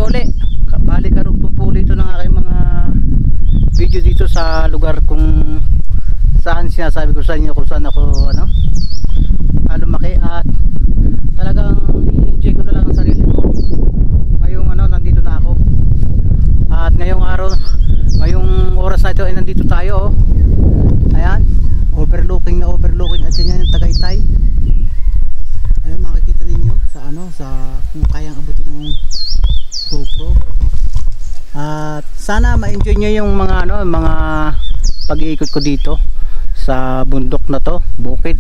uli. Bali karugtong po ito ng aking mga video dito sa lugar kung saan sinasabi ko sa inyo kung saan ako lumaki, at talagang i-enjoy ko talaga ang sarili ko ngayong nandito na ako. At ngayong araw, ngayong oras na ito ay nandito tayo, ayan, overlooking at yan yung Tagaytay. Ayun, makikita ninyo sa sa kung kayang abutin ng GoPro. At sana ma-enjoy nyo yung mga mga pag-iikot ko dito sa bundok na to, bukid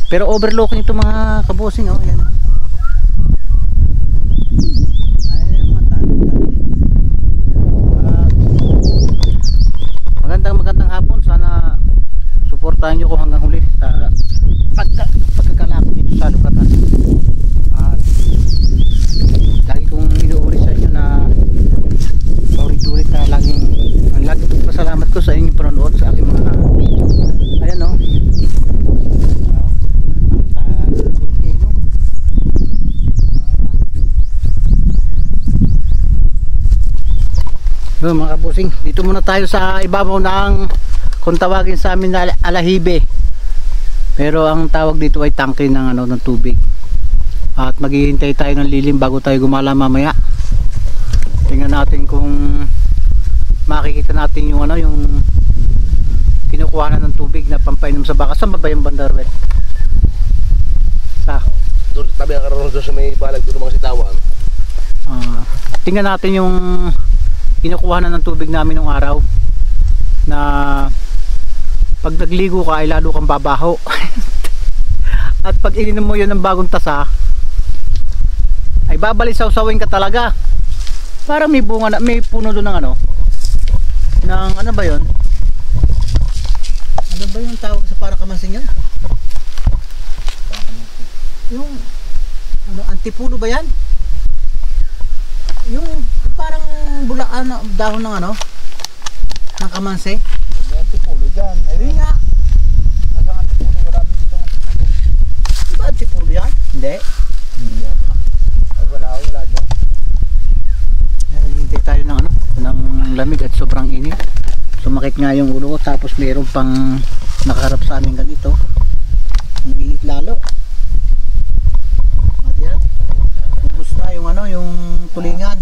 pero overlooking ito mga kabosing. Yan. Ay, mga magandang hapon. Sana suportahan nyo ko hanggang huli sa pagkakalakot dito sa lugar natin. At lagi kong inuuri sa inyo na paulit-ulit na laging pasalamat ko sa inyong panonood sa aking mga video. Ayan mga kabusing, dito muna tayo sa ibabaw ng, kung tawagin sa amin na alahibe, pero ang tawag dito ay tangke ng ng tubig. At maghihintay tayo ng lilim bago tayo gumala mamaya. Tingnan natin kung makikita natin yung yung kinukuhanan ng tubig na pampainom sa baka. Saan ba yung bandarwet? Doon tabi ang karoon doon sa may balag doon ng mga sitawan. Tingnan natin yung kinukuhanan ng tubig namin nung araw, na pag nagligo ka ay lalo kang babaho. At pag ininom mo yun ng bagong tasa ay babalisaw-sawin ka talaga. Parang may bunga na, may puno doon ng ng ano ba yun? Ano ba yung tawag sa para kamansing yun? Yung antipuno ba yan? Yung parang bulaan dahon ng ng kamansi. May antipulo dyan. Ayun nga. Nasang antipulo? Marami dito ang antipulo. Diba antipulo yan? Hindi. Hindi yata. Wala dyan. Hintay tayo ng ng lamig at sobrang init. Sumakit nga yung ulo ko, tapos mayroon pang nakaharap sa amin ganito. Ang init lalo. At yan, ubos na yung yung tulingan.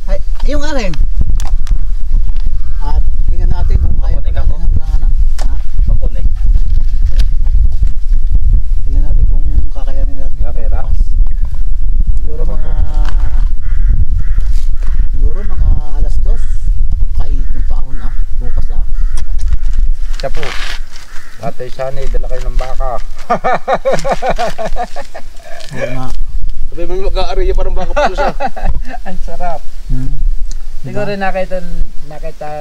Ay, yung akin. At tingnan natin kung kaya pa natin hanggang Pakunik. tingnan natin kung kakayanin natin. Kapera? Siguro mga alas 2. Kainit ng paahon bukas Siya po. Atay sanay, dala kayo ng baka. Oo nga. Sabi mo mag-aariya parang baka po siya. Ang sarap. Siguro nakita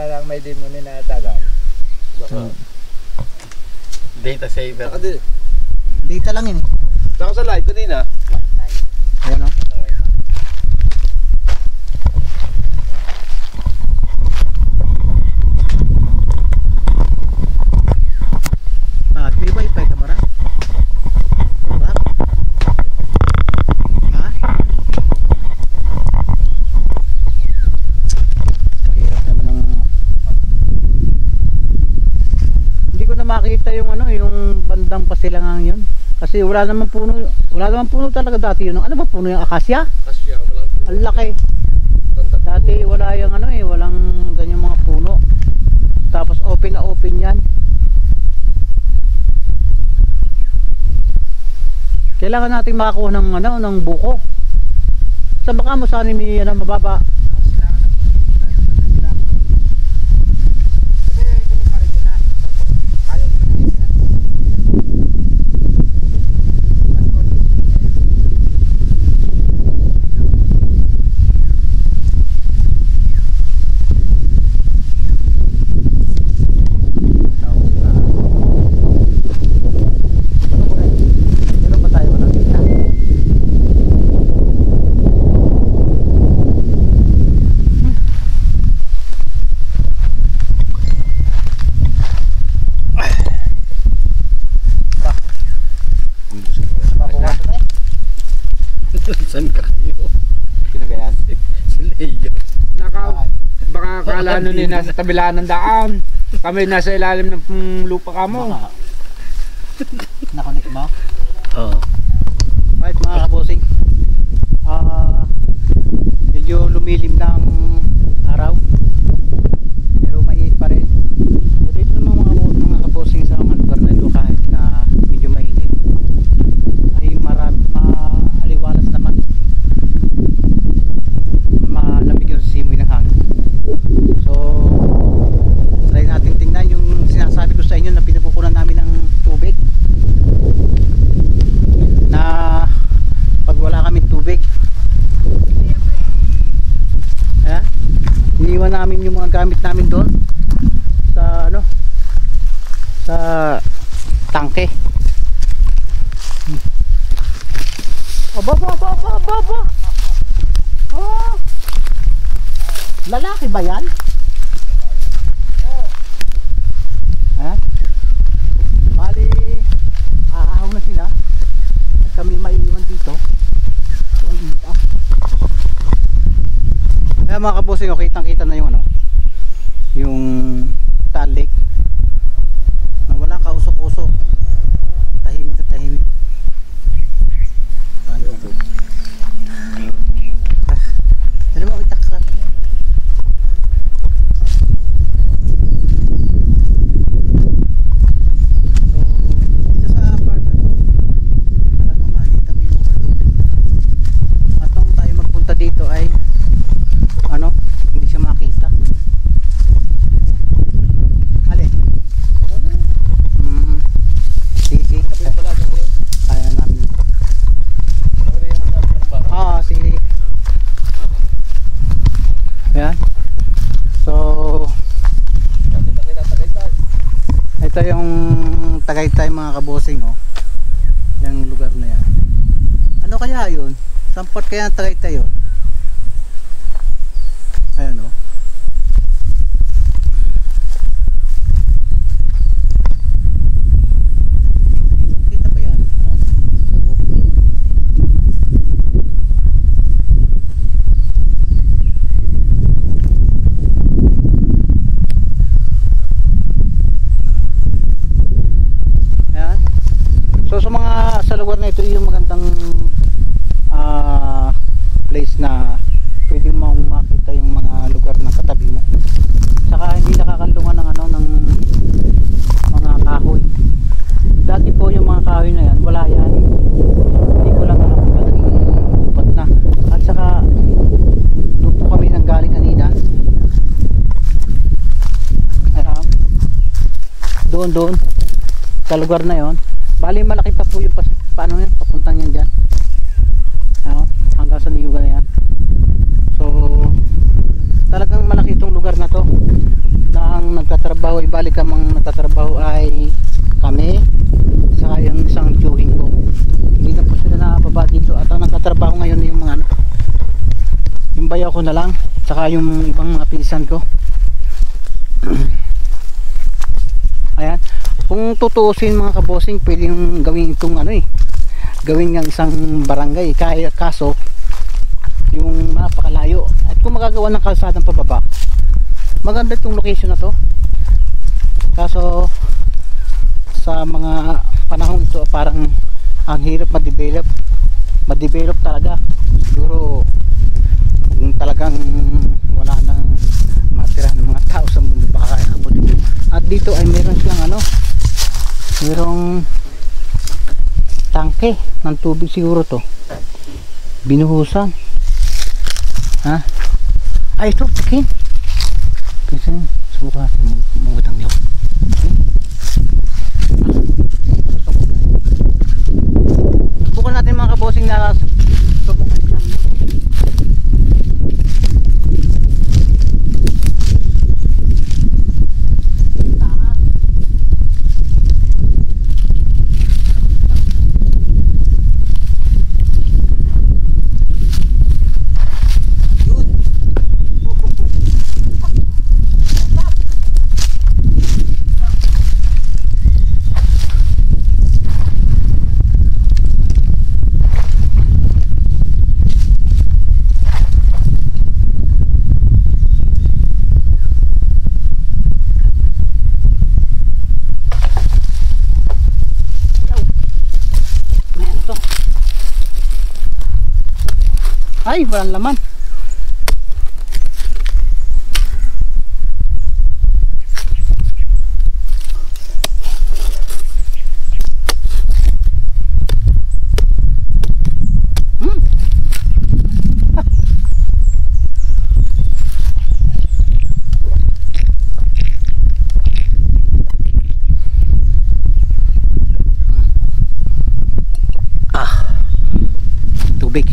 lang may demoni na tagal. Data saver. Data lang yun Saka sa live kanina. Ayan At may wifi ka mara? Sarap. Hirap naman ng hindi ko na makita yung yung bandang pasilangan yun. Kasi wala naman puno talaga dati yun. Ano ba puno yung akasya? Kasya, walang puno. Ang laki. Dati wala yung walang ganyang mga puno. Tapos open na open yan. Kailangan natin makakuha ng buko. Sa baka mo sana may mababa. Ba tayo? Akala nun nasa tabilaan ng daan. Kami nasa ilalim ng lupa kamo. Nakonek mo? Oo. Right mga kabosing. Medyo lumilim na ang araw. Pero mainit pa rin. So dito naman mga kabosing sa mga lugar na ito kahit na medyo mainit ay maaliwalas naman. Malamig yung simoy ng hangin. So try natin tingnan yung sinasabi ko sa inyo na pinapukunan namin ng tubig, na pag wala kami tubig, ayan, iniwan namin yung mga gamit namin doon sa ano, sa tangke. Aba. Oh, lalaki ba yan? Ha? Bali, aahaw na sila at kami maiiwan dito. So, kaya mga kabosing, kitang kita na yung ano, yung talik na walang kausok-usok, tahimik na tahimik. Alam mo, itak ka. Dito ay ano, hindi siya makita. Alin? Sige. Kaya namin. Sige. Ayan. So ito yung Tagaytay mga kabosing, oh. Yung lugar na yan. Ano kaya yun? Sampot kaya ang Tagaytay yun? Ayan, o. Kita ba yan? Ayan. So sa lugar na ito, yung magandang place na pwede mong makita yung mga lugar na katabi mo, saka hindi nakakalungan ng ano, ng mga kahoy. Dati po yung mga kahoy na yan, wala yan, hindi ko lang alam kung naging upat na. At saka doon po kami nang galing kanina, doon sa lugar na yon. Bali malaki pa po yung paano yan, papuntang yan dyan, hanggang sa niyugan na yan. So talagang malaki itong lugar na to, na ang nagtatrabaho, ibalik kamang nagtatrabaho ay kami sa yung isang tiyuhin ko. Hindi na po sila nakababa dito, at ang nagtatrabaho ngayon yung mga yung bayaw ko na lang, saka yung ibang mga pinsan ko. Ayan, kung tutuusin mga kabosing, pwedeng gawin itong ano, gawin ng isang barangay, kaya kaso yung napakalayo. At kung magagawa ng kalsadang pababa, maganda itong location na to, kaso sa mga panahon ito parang ang hirap ma-develop talaga. Siguro kung talagang wala nang matira ng mga tao sa mundo, baka abot ito. At dito ay meron silang ano, merong tangke ng tubig, siguro to binuhusan. Ha? Ay, ito, pakin. Pinsan, subukan natin mungutang niyo. Subukan natin mga kabosing na subukan natin. Ay, walang laman. Tubig.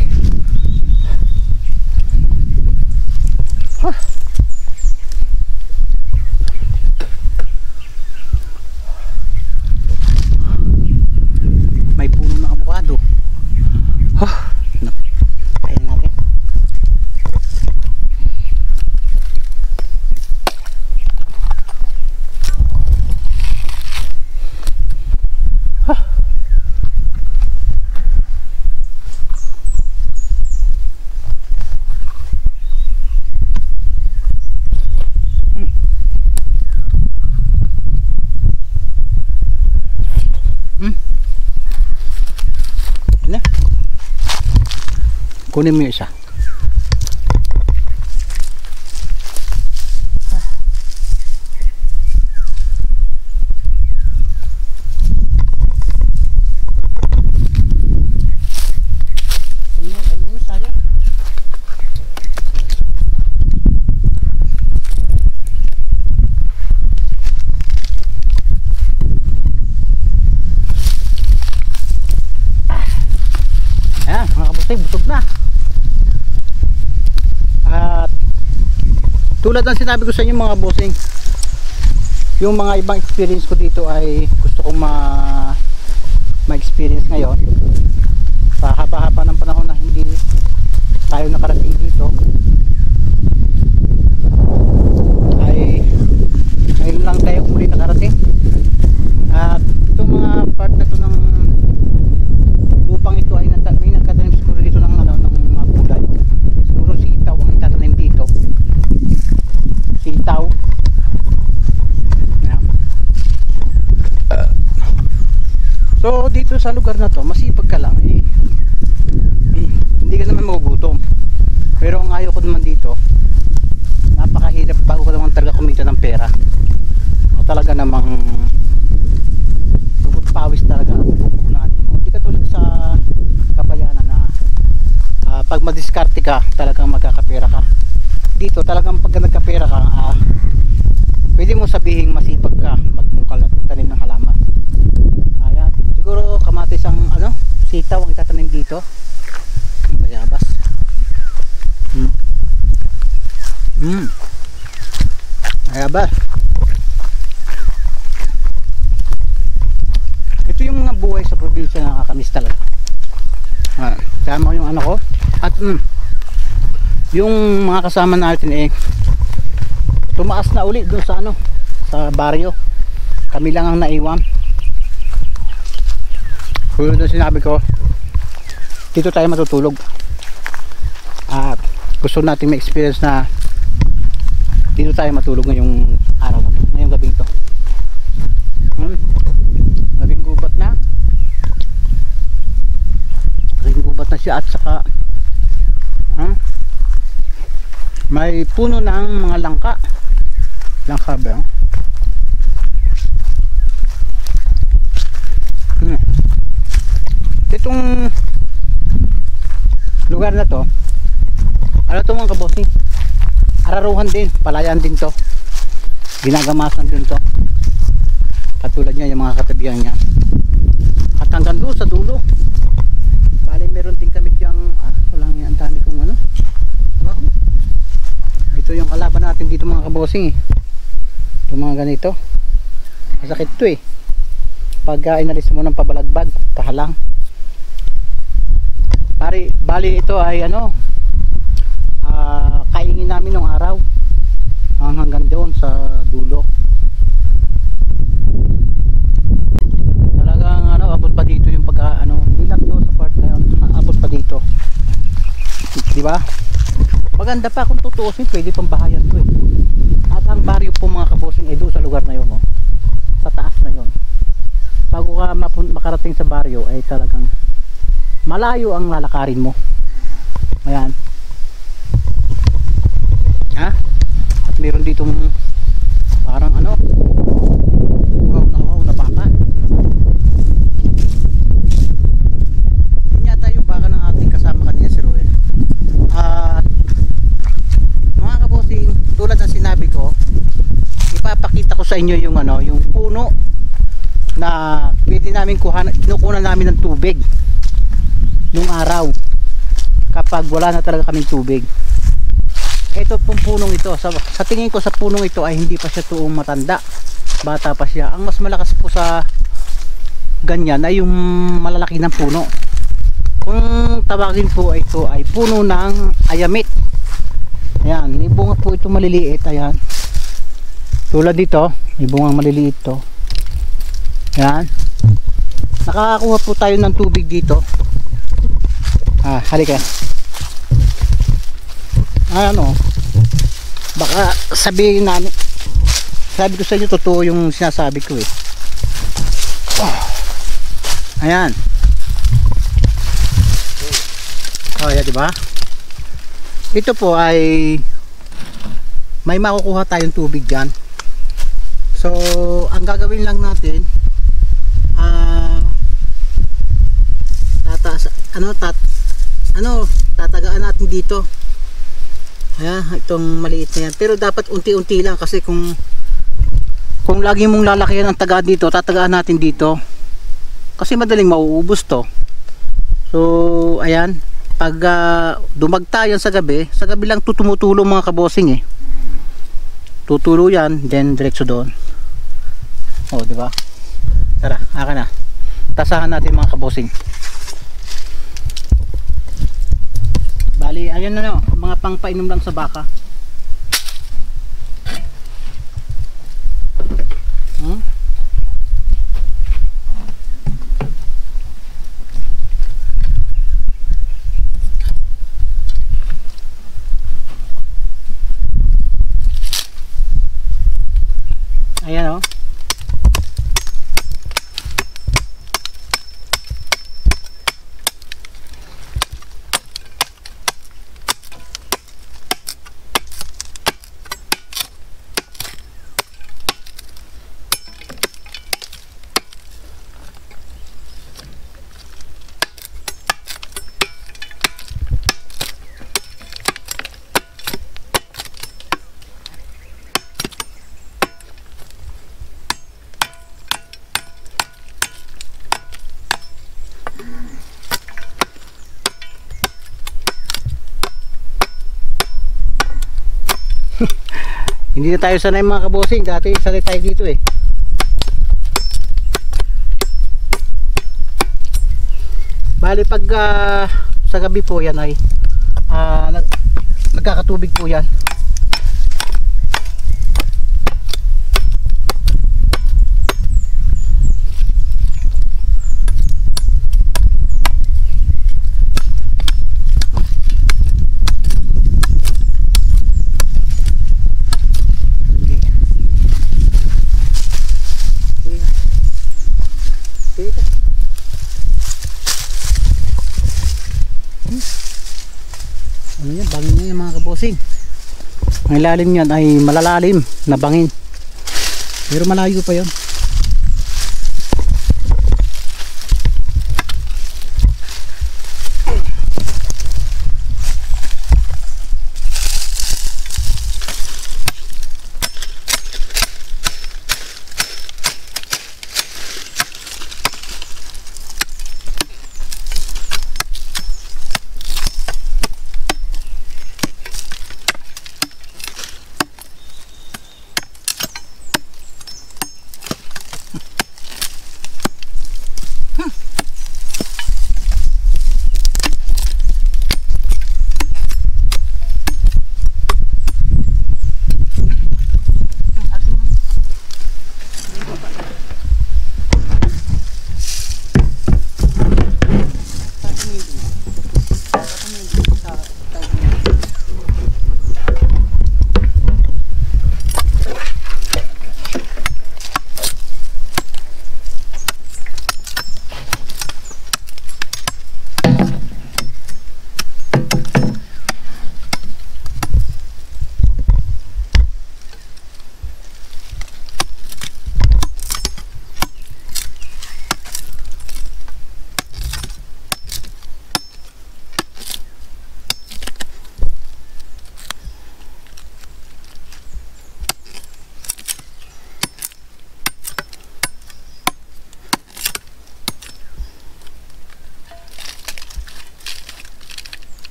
May puno ng avocado. Kain natin. Ano? Kunin mo yung isa. Ayun, sayang. Ayan, mga kabusay, busog na. At tulad ng sinabi ko sa inyo mga bossing, yung mga ibang experience ko dito ay gusto kong ma-experience ngayon sa haba-haba ng panahon na hindi tayo nakarating dito. Ay ngayon lang tayo muli nakarating. At itong mga part na ito ng lupang ito ay may nagkatanim siguro dito ng mga gulay. Siguro sitaw ang itatanim dito. Sitaw. Yan. So dito sa lugar na to, masipag ka lang hindi ka naman magugutom. Pero ang ayaw ko naman dito, napakahirap bago ka naman talaga kumita ng pera. O talaga namang pawis talaga ang pupunahin mo. Hindi ka tulad sa Kabayanan na pag madiskarte ka talagang magkakapera ka. Dito talagang pag nagkapera ka, pwede mo sabihin masipag ka magmungkal at magtanim ng halaman. Ayan, siguro kamatis ang sitaw ang itatanim dito. Bayabas. Bayabas. Ito yung mga buhay sa probinsya na nakakamiss talaga. Kasama ko yung anak ko at yung mga kasama natin tumaas na uli doon sa sa baryo. Kami lang ang naiwan. Kung doon sinabi ko, dito tayo matutulog. At gusto natin may experience na dito tayo matulog ngayong araw na to, ngayong gabing to. Gabing gubat na. Gabing gubat na siya at saka may puno ng mga langka. Langka ba yun? Itong lugar na to, ano to mga kabossing, araruhan din, palayan din to, ginagamasan din to, katulad niya yung mga katabihan niya. At hanggang doon sa dulo, bali meron din kami diyang walang yan, ang dami kong ito yung kalaban natin dito mga kabossing itong mga ganito, masakit to pag inalis mo ng pabalagbag, pahalang. Bali ito ay kaingin namin ng araw hanggang doon sa dulo. Talagang abot pa dito yung pagka hindi lang doon sa part na yun, abot pa dito, di ba? Maganda pa kung tutuusin, pwede pang bahayan to At ang baryo po mga kabossing ay doon sa lugar na yun, sa taas na yun. Bago ka makarating sa baryo ay talagang malayo ang lalakarin mo. Ayan. Ha? At meron dito parang ano, wow na baka. Yun yata yung baka ng ating kasama kanina si Ruel. At mga kabosing, tulad ng sinabi ko, ipapakita ko sa inyo yung ano, yung puno na pwede namin kinukunan namin ng tubig nung araw kapag wala na talaga kaming tubig. Ito pong punong ito, sa tingin ko sa punong ito ay hindi pa siya tuong matanda, bata pa siya. Ang mas malakas po sa ganyan ay yung malalaki ng puno. Kung tawagin po ito ay puno ng ayamit. Ayan, may bunga po ito maliliit. Ayan, tulad dito, may bungang maliliit to. Ayan, nakakakuha po tayo ng tubig dito. Halika. Ano, baka sabihin namin, sabi ko sa inyo totoo yung sinasabi ko eh. Ayan. Ayan, diba? Ito po ay may makukuha tayong tubig dyan. So ang gagawin lang natin, tatagaan natin dito. Ayan, itong maliit na yan. Pero dapat unti-unti lang, kasi kung lagi mong lalakihan ang tagaan dito, tatagaan natin dito. Kasi madaling mauubos to. So, ayan. Pag dumagta yan sa gabi lang tumutulong mga kabosing eh. Tutulo yan, then diretso doon. Oh, di ba? Tara, aka na. Tasahan natin mga kabosing. Bali, ayun na no, mga pangpainom lang sa baka. Ayan o. Hindi na tayo sanay mga kabosing, dati sanay tayo dito eh. Bali pag sa gabi po yan ay nagkakatubig po yan. Ano yan, bangin na yan mga kabosing. Ang ilalim yan ay malalalim na bangin, pero malayo pa yun.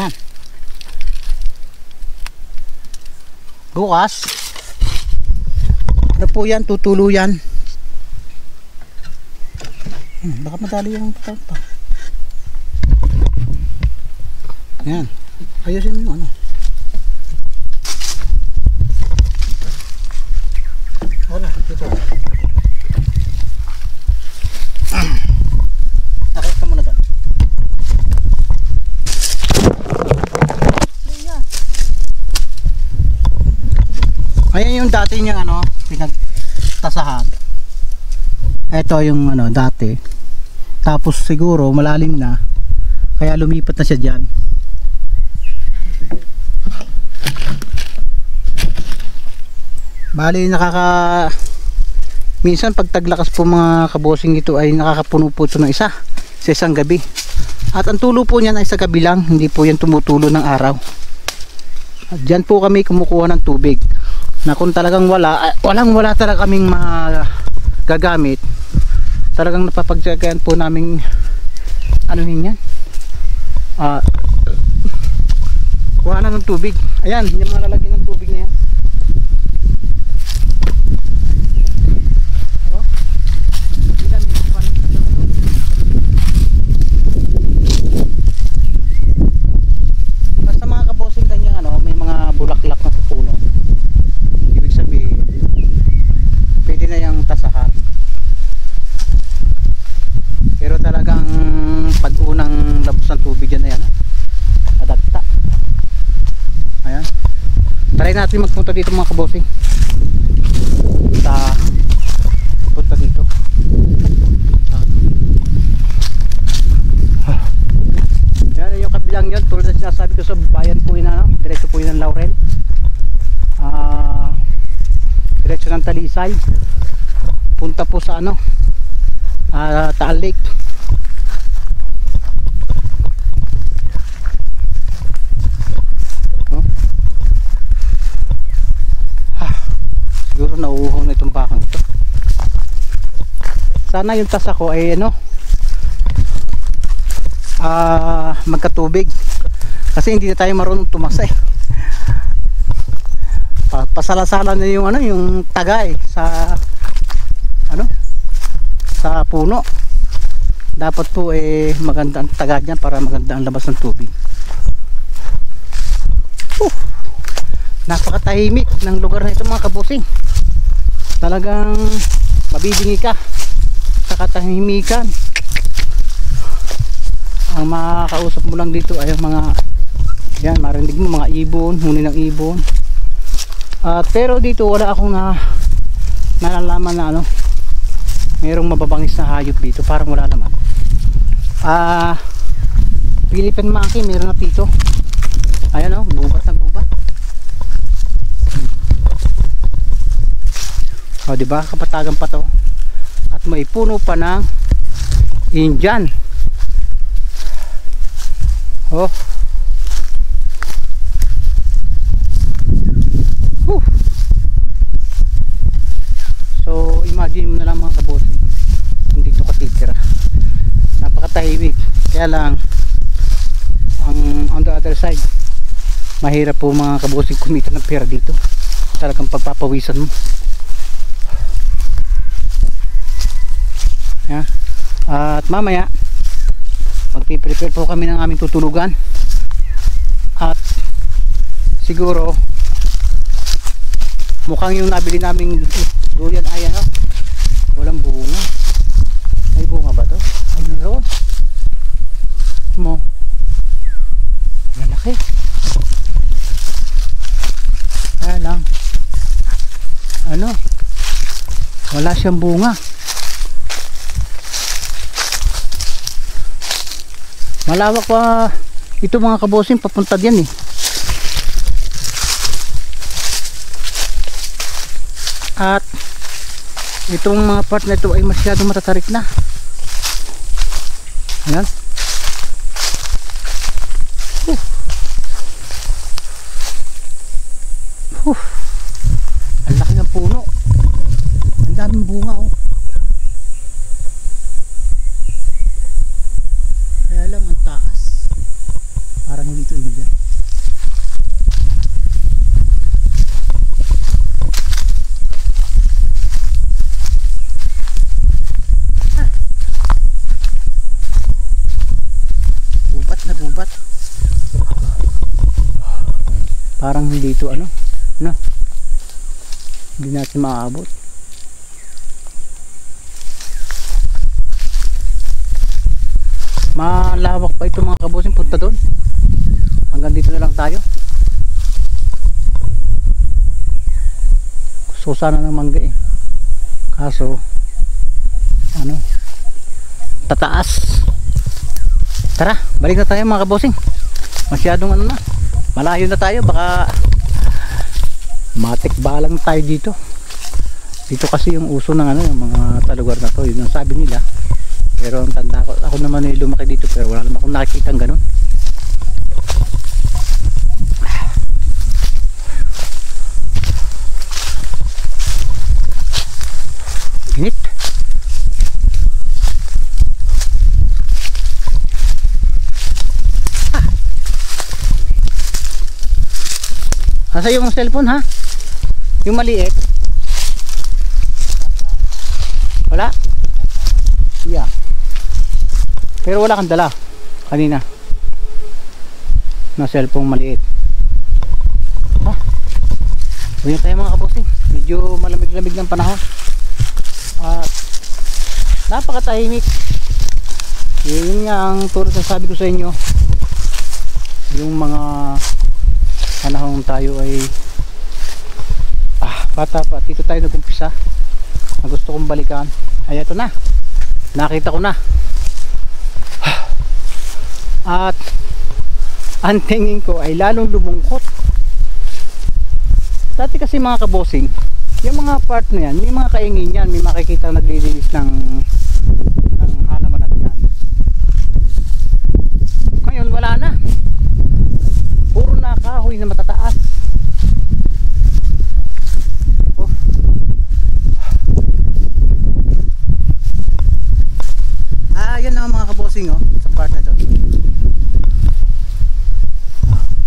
Yan. Bukas, ano po yan, tutulo yan. Baka madali yung pa. Yan. Ayusin mo yung ano. Wala, dito. Nakita mo na doon. Ayan yung dati niyang ano, pinagtasahan. Ito yung ano, dati. Tapos siguro malalim na. Kaya lumipat na siya dyan. Bali minsan pag taglakas po mga kabosing ito ay nakakapuno po ito ng isa sa isang gabi. At ang tulo po niyan ay sa gabi lang, hindi po yan tumutulo ng araw. At dyan po kami kumukuha ng tubig. Na kung talagang wala talaga kaming magagamit, talagang napapagsagayan po namin ano yan, kuha na ng tubig. Ayan, yung mga lalagyan ng tubig na yan. Basta mga kabosing kanyang ano, may mga bulaklak na puno, ibig sabihin pwede na yung tasahan. Pero talagang pag unang labos ng tubig yan, ayan, adagta. Ayan, try natin magpunta dito mga kabosing. Punta dito. Yan yung kabilang yun, tulad na sinasabi ko sa bayan po yun, ano, diretso po yun ng Laurel, diretso ng Talisay, punta po sa ano, Taal Lake. Siguro nauuhaw na itong bakang ito. Sana yung tasa ko ay ano, magkatubig, kasi hindi na tayo marunong tumasa eh. Pasala-sala na yung ano, yung tagay sa ano, sa puno. Dapat po eh maganda ang taga dyan para maganda ang labas ng tubig. Napakatahimik ng lugar na ito mga kabosing. Talagang mabibingi ka sa katahimikan. Ang makakausap mo lang dito ay mga yan, marinig mo mga ibon, huni ng ibon. Pero dito wala akong nalalaman na ano, merong mababangis na hayop dito, parang wala naman. Philippine monkey meron na dito. Ayan, oh, gubat na gubat. O diba, kapatagan pa to. At may puno pa ng Indian. Oh. So imagine mo na lang mga kabosing kung dito ka titira. Napakatahimik. Kaya lang on the other side, mahirap po mga kabosing kumita ng pera dito. Talagang pagpapawisan mo. Yeah. At mamaya magpiprepare po kami ng aming tutulugan. At siguro mukhang yung nabili naming durian ay ano, walang bunga. May bunga ba to? Ay naroon mo, lalaki. Kaya lang ano, wala siyang bunga. Malawak pa ito mga kabosing, papunta diyan eh. At itong mga part na ito ay masyadong matatarik na. Ayan. Ang laki ng puno. Ang daming bunga oh. Kaya lang ang taas. Parang hindi ito parang hindi ito ano, hindi natin maaabot. Malawak pa ito mga kabosing, punta doon. Hanggang dito na lang tayo. Gusto sana ng mangga eh, kaso ano, tataas. Tara, balik na tayo mga kabosing. Masyadong ano na, malayo na tayo, baka matikbalang tayo dito. Dito kasi yung uso ng ano, yung mga talugar na to, yun ang sabi nila. Pero ang tanda ko, ako naman ay lumaki dito pero wala naman akong nakikita ng ganun. Init. Asa yung cellphone ha? Yung maliit? Wala? Yeah. Pero wala kang dala kanina na cellphone maliit. Ha? Uwi tayo mga kabosing. Medyo malamig-lamig ng panahon. At napakatahimik. Yun nga ang tulad na sabi ko sa inyo. Yung mga panahon tayo ay bata pa. Dito tayo nag-umpisa na gusto kong balikan. Ay ito na. Nakita ko na. At ang tingin ko ay lalong lumungkot. Dati kasi mga kabosing, yung mga part na yan, may mga kaingin yan, may makikita naglilinis ng halamanan yan. Ngayon wala na. Puro na kahoy na matataas. Oh. Yan na mga kabosing sa part na ito.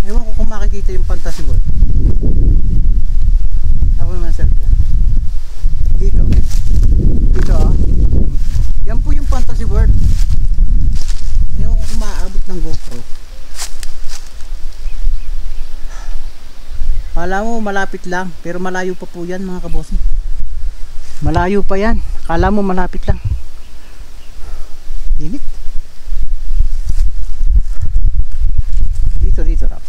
Ewan ko kung makikita yung fantasy world. Ako naman cellphone. Dito yan po yung fantasy world. Ewan ko kung maaabot ng GoPro. Kala mo malapit lang, pero malayo pa po yan mga kabosing. Malayo pa yan. Kala mo malapit lang. Init. Dito rap.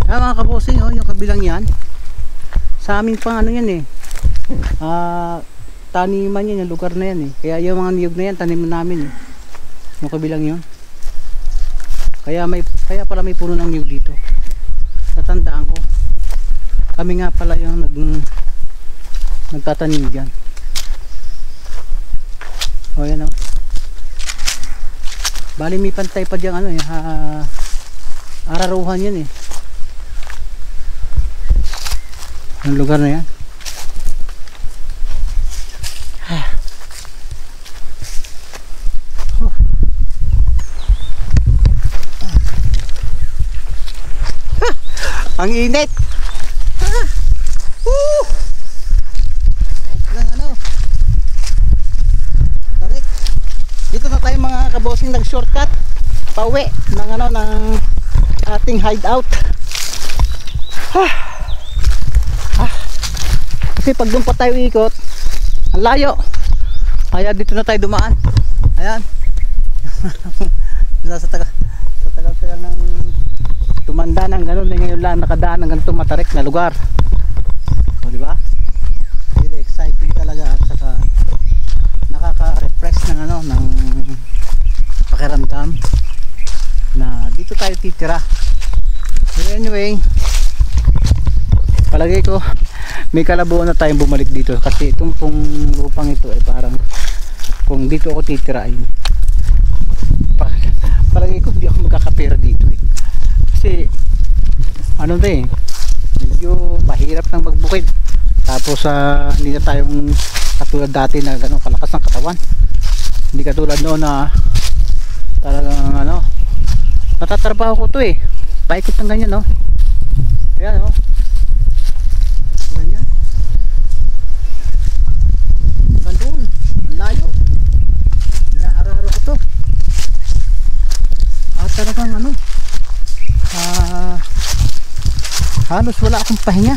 Mga kabosing yung kabilang yan sa amin pang ano yan eh, taniman yan, yung lugar na yan eh. Kaya yung mga niyog na yan taniman namin eh, yung kabilang yun. Kaya pala may puno ng niyog dito. Natandaan ko, kami nga pala yung nagtatanim dyan. O yan o, bali may pantay pa dyan ano eh, araruhan yan eh, yung lugar na yan. Ang init. Tarik. Dito na tayo mga kabosing, nag shortcut pauwi ng ng ating hideout. Kasi pag doon pa tayo ikot, ang layo. Kaya dito na tayo dumaan. Ayan. sa tagal ng tumanda ng gano'n, ngayon lang nakadaan ng ganitong matarik na lugar. O diba? Very exciting talaga at saka nakaka-refresh ng ng pakiramdam na dito tayo titira. But anyway, palagay ko may kalabuan na tayong bumalik dito kasi itong pong lupang ito ay parang kung dito ako titira ay palagay ko hindi ako magkakapera dito eh. Kasi ano na eh, medyo mahirap nang magbukid. Tapos hindi na tayong katulad dati na gano'ng kalakas ng katawan. Hindi katulad noon na talagang natatrabaho ko to eh. Paikot ng ganyan ayan ganyan hanggang doon, ang layo. talagang ano, halos wala akong pahinga.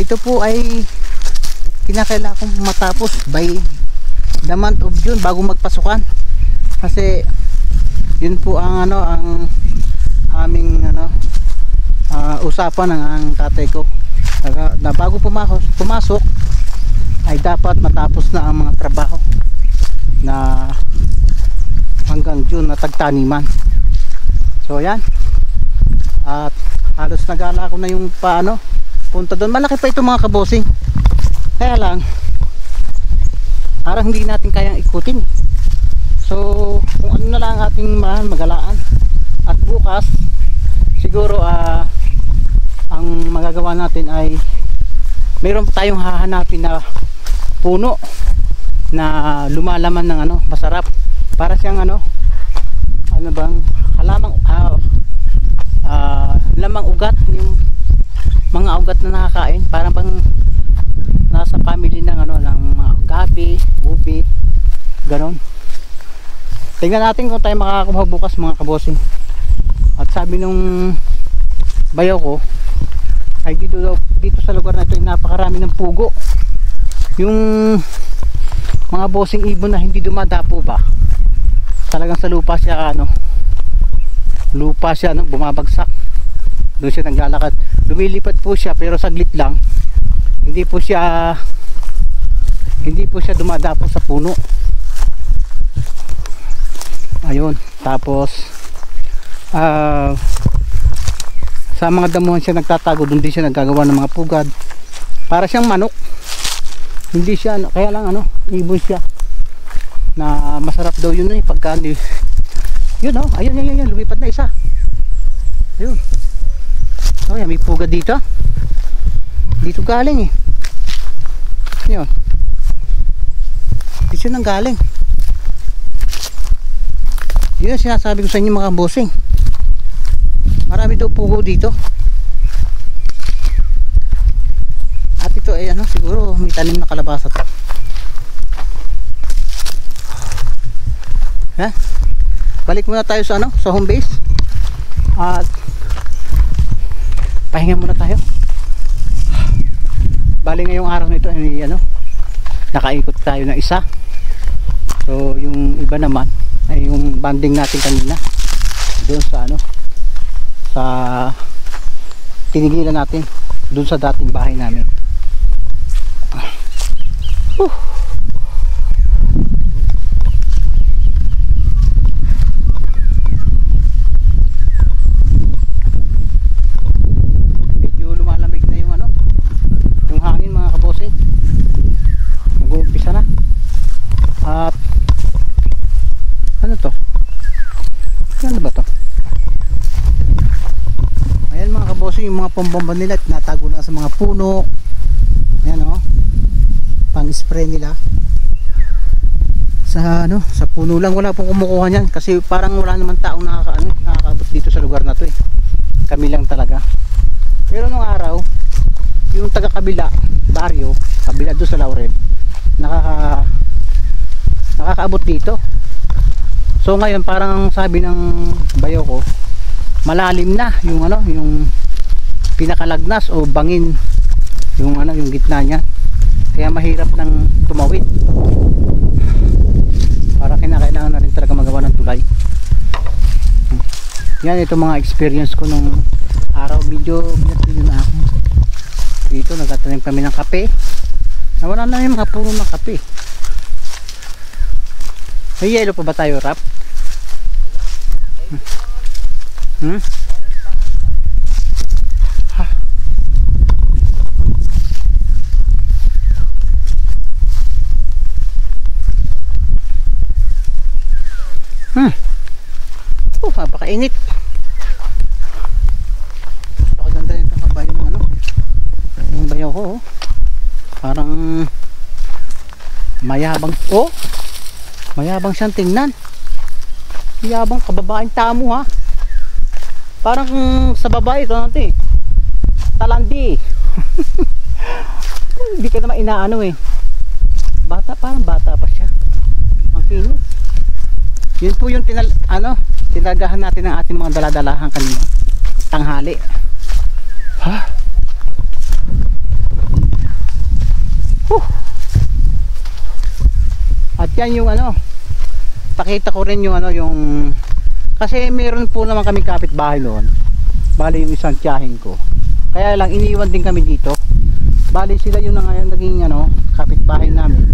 Ito po ay kinakailangan kong matapos by the month of June bago magpasukan, kasi yun po ang ano, ang aming ano, usapan ng ang tatay ko na bago pumasok ay dapat matapos na ang mga trabaho na hanggang June na tagtaniman. So yan, at halos nagala ko na yung paano punta doon. Malaki pa ito mga kabosing, kaya lang parang hindi natin kayang ikutin. So kung ano na lang ating magalaan, at bukas siguro ang magagawa natin ay mayroon pa tayong hahanapin na puno na lumalaman ng ano, masarap, para siyang ano bang halamang lamang ugat, yung mga ugat na nakakain, parang bang nasa family ng ano, ng mga gabi, ubi, ganon. Tingnan natin kung tayo makakakuha bukas mga kabosing. At sabi nung bayaw ko ay dito sa lugar na ito ay napakarami ng pugo. Yung mga bossing ibon na hindi dumadapo ba, talagang sa lupa siya ano, bumabagsak. Doon siya naglalakad, lumilipat po siya pero saglit lang. Hindi po siya dumadapo sa puno. Ayun, tapos sa mga damuhan siya nagtatago, doon din siya naggagawa ng mga pugad. Para siyang manok. Hindi siya, kaya lang ano, ibon siya. Na masarap daw yun eh, pagka yun oh, ayun, lumipat na isa. Ayun. Oh, yan, may pugad dito. Dito galing eh. Yun. Dito siya nang galing. Yun ang sinasabi ko sa inyo mga bossing. Marami daw pugo dito. At ito ay ano, siguro may tanim na kalabasa to. Ha? Balik muna tayo sa ano, sa home base. At pahinga muna tayo. Bali ngayong araw nito ay ano, nakaikot tayo ng isa. So yung iba naman ay yung banding natin kanina doon sa ano, sa tinigilan natin doon sa dating bahay namin. Medyo lumalamig na yung ano, yung hangin mga kabosing. Nag-uumpisa na. At ano to? Ano ba to? Ayan mga kabosing, yung mga pambomba nila tinatago na sa mga puno. Ayan o, pang spray nila sa ano, sa puno lang. Wala pong kumukuha niyan kasi parang wala naman taong nakakaabot dito sa lugar na to eh. Kami lang talaga. Pero nung araw, yung taga kabila baryo, kabila doon sa Laurel, nakakaabot dito. So ngayon parang sabi ng bayo ko, malalim na yung ano, yung pinakalagnas o bangin, yung ano, yung gitna niya. Kaya mahirap nang tumawid. Para kinakailangan na rin talaga magawa ng tulay. Yan, ito mga experience ko nung araw. Medyo na ako. Dito nagtatanim kami ng kape. Nawala na yung mga puno ng kape. May yelo pa ba tayo, Rap? Napakainit. Napakaganda rin itong kabayo ng ano, yung bayaw ko oh. Parang mayabang, oh, mayabang siyang tingnan. Mayabang, kababaeng tamo ha. Parang sa babae ito natin, talandi. Hindi ka naman inaano eh. Bata, parang bata pa siya. Ang kinis. Yun po yung tinagahan natin ng ating mga daladalahan kanina tanghali. At yan yung pakita ko rin yung yung kasi meron po naman kami kapitbahay noon. Bali yung isang tiyahin ko. Kaya lang iniwan din kami dito. Bali sila yung naging kapitbahay namin.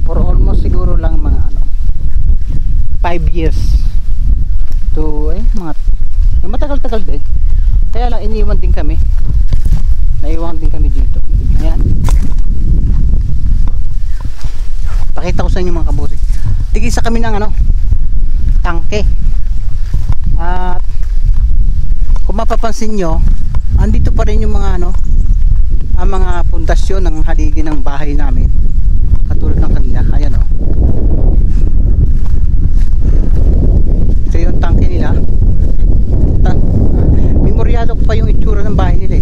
For almost siguro lang mga 5 years to mga matagal-tagal din. Kaya lang iniwan din kami. Naiwan din kami dito. Ayan. Pakita ko sa inyo mga kabuti. Tigisa kami ng tangke. At kung mapapansin nyo, andito pa rin yung mga ang mga pundasyon ng haligi ng bahay namin. Katulad ng kanina. Ayan ito yung tangke nila. Memoryado ko pa yung itsura ng bahay nila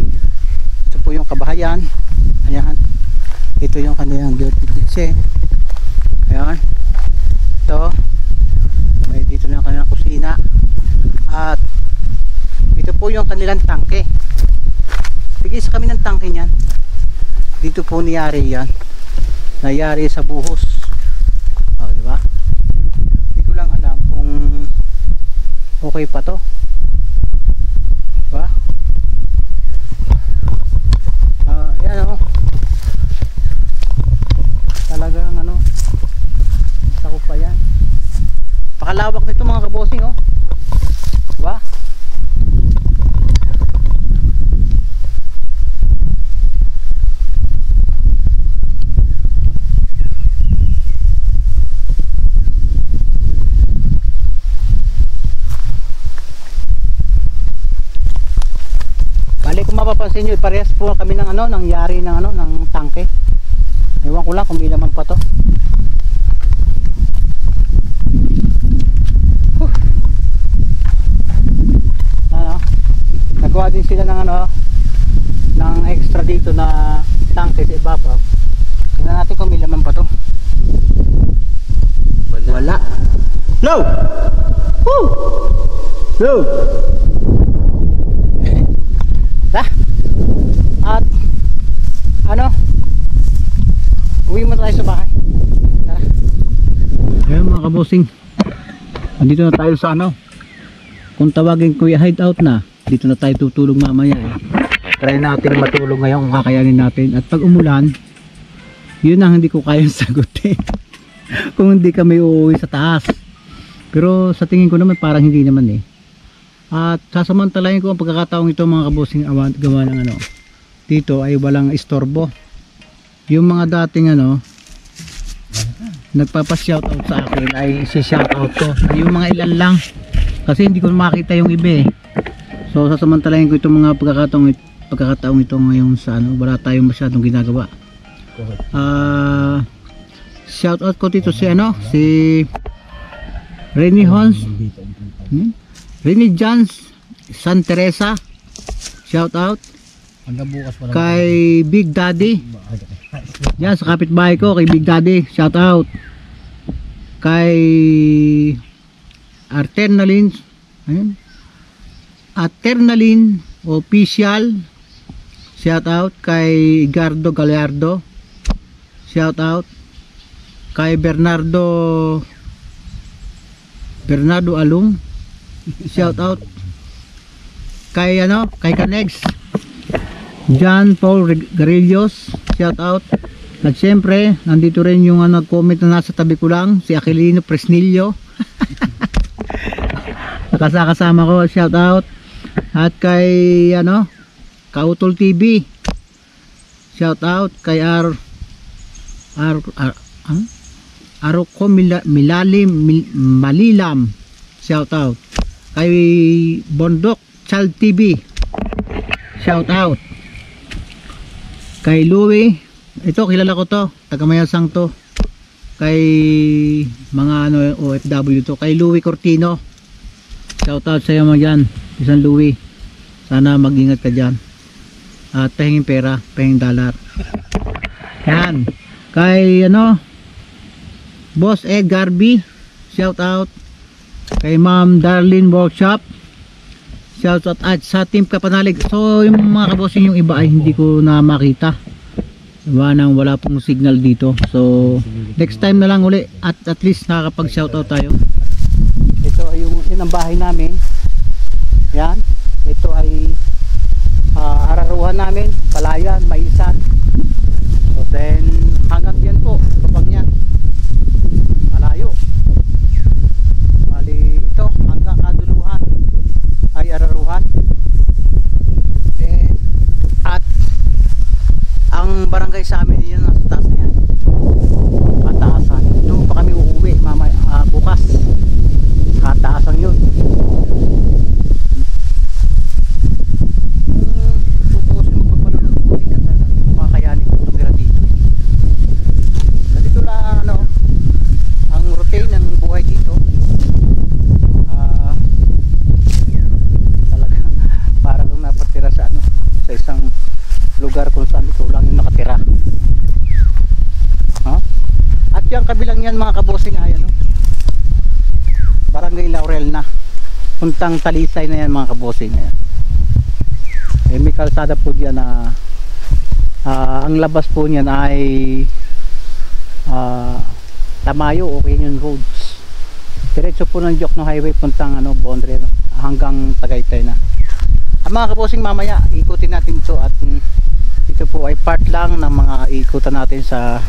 Ito po yung kabahayan. Ayan. Ito yung kanilang dirty kitchen. Ayan. Ito. May dito na yung kanilang kusina. At ito po yung kanilang tangke. Tigis kami ng tangke niyan. Dito po niyari yan. Nayari sa buhos. Diba? Hindi ko lang alam kung okay pa to. Diba? Yan talagang sakop pa yan. Pakalawak nito mga kabosing diba? Bali kung mapapansin nyo, parehas po kami ng ng yari ng tangke. Ewan ko lang kung ilan man pa to. Nagawa din sila ng ng extra dito na tangke sa ibabaw. Tingnan natin kung ilan man pa to. Wala. Low! Woo! Low! At uwi mo tayo sa bahay. Tara. Ayun mga kabosing, andito na tayo sa kung tawagin ko yung hideout na. Dito na tayo tutulog mamaya Try natin matulog ngayon kung kakayanin natin. At pag umulan, yun ang hindi ko kayang sagutin. Kung hindi kami uuwi sa taas. Pero sa tingin ko naman parang hindi naman At sasamantalahin ko ang pagkakataong ito mga kabosing gawa ng dito ay walang istorbo. Yung mga dating nagpapa-shoutout sa akin ay si-shoutout ko. Yung mga ilan lang kasi hindi ko makita yung iba So sasamantalahin ko itong mga pagkakataong ito ngayon sa wala tayong masyadong ginagawa. Shoutout ko dito si si Renny Hons, Renny Jans San Teresa, shoutout. Kay Big Daddy yan sa kapitbahay ko, kay Big Daddy shoutout. Kay Arternalin Aternalin Official shoutout. Kay Gardo Gallardo shoutout. Kay Bernardo Alum shoutout. Kay kay Canex John Paul Garillos shoutout. At syempre nandito rin yung nag-comment na nasa tabi ko lang, si Aquilino Presnillo nakasama ko, shoutout. At kay Kautol TV shoutout. Kay Aroko Malilam shoutout. Kay Bondok Child TV shoutout. Kay Louie, ito kilala ko to, taga Mayasang to. Kay mga OFW to. Kay Louie Cortino shoutout sa iyo mga dyan, isang Louie, sana mag-ingat ka dyan at pahingin pera, pahingin dollar yan. Kay Boss Ed Garby shoutout. kay Ma'am Darlene Workshop. Shout out at sa Team Kapanalig. So yung mga kabossing, yung iba ay hindi ko na makita. Wala pong signal dito. So next time na lang uli at least nakakapag shout out tayo. Ito ay yun ang bahay namin. Yan. Ito ay araruhan namin, Palayan, Maisan. So then hanggang dyan po, kapag yan malayo. Bali ito hanggang kaduluhan ay araruhan. At ang barangay sa amin yun nasa taas na yan, kataasan. Doon pa kami uuwi bukas, kataasan yun. Tutuusin mo pagpalo ng buhay ka, talagang makakayanin kung tumira dito. Dito lang ang routine ng buhay dito. Talaga parang napatira sa sa isang lugar kung saan ikaw lang yung nakatira. At yung kabilang yan mga kabossing ay Barangay Laurel na, puntang Talisay na yan mga kabossing. May kalsada po diyan na ang labas po niyan ay Tamayo o Canyon Roads. Diretso po ng Jokno Highway puntang boundary hanggang Tagaytay na. Mga kabossing, mamaya ikutin natin ito at ito po ay part lang ng mga ikutan natin sa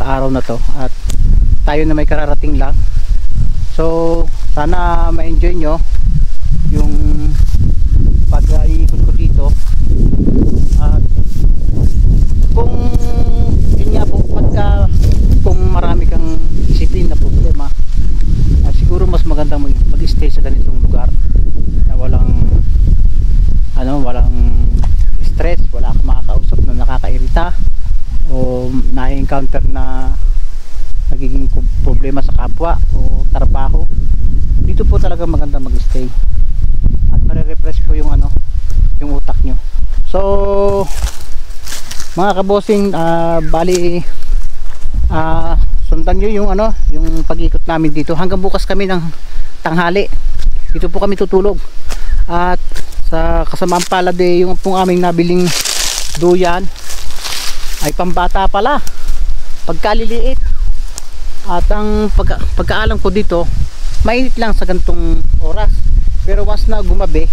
sa araw na to, at tayo na may kararating lang. So sana ma-enjoy nyo yung pag-iikot ko dito. At kung yun nga po, kung marami kang isipin na problema, siguro mas maganda mo mag-stay sa ganitong lugar na walang stress, wala kang makakausap na nakakairita o na-encounter na nagiging problema sa kapwa o trabaho. Dito po talaga maganda mag-stay at mare-refresh po yung yung utak nyo. So mga kabossing, bali sundan nyo yung pag-ikot namin dito. Hanggang bukas kami ng tanghali dito po kami tutulog. At sa kasamang palad yung pong aming nabiling duyan ay pambata pala, pagkaliliit. At ang pagkaalam ko dito, mainit lang sa gantong oras, pero once na gumabi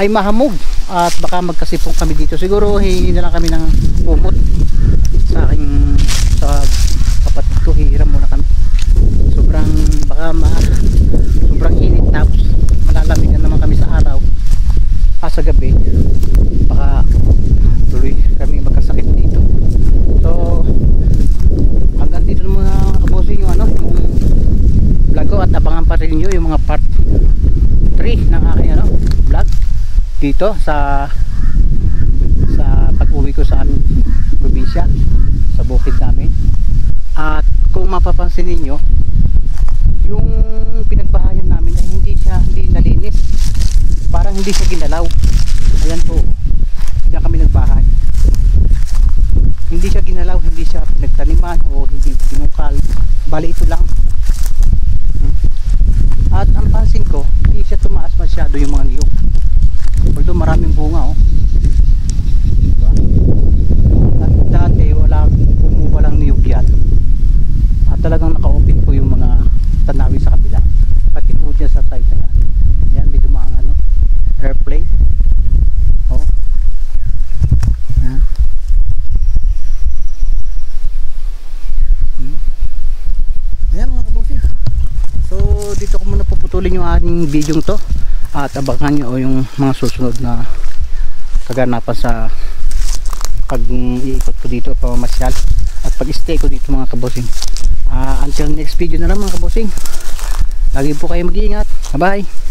ay mahamog at baka magkasipong kami dito. Siguro hihingi na lang kami ng umot sa kapatid ko, hihiram muna kami. Sobrang init, tapos malalamig na naman kami sa araw. Sa gabi baka tuloy kami magkasakit dito. So hanggang dito muna kabossing yung vlog ko, at abangan pa rin nyo yung mga part 3 ng aking vlog dito sa pag-uwi ko sa aming probinsya, sa bukid namin. At kung mapapansin niyo, yung pinagbahayan namin ay hindi nalinis, parang hindi siya ginalaw. Ayan po, diyan kami nagbahay, hindi siya ginalaw, hindi siya pinagtaniman o hindi binukal, bali ito lang. At ang pansin ko, hindi siya tumaas masyado yung mga niyog, although maraming bunga diba? At dati walang niyog yan, at talagang naka-open po yung mga tanawin sa kabila, pati po dyan sa side na yan. Yan, may dumang airplane. Ayan mga kabossing, so dito ko muna puputulin yung aking video to, at abangan nyo yung mga susunod na kaganapan sa pag-iikot ko dito, pamamasyal at pag-stay ko dito mga kabossing. Until next video na lang mga kabossing, lagi po kayo mag-iingat. Bye bye.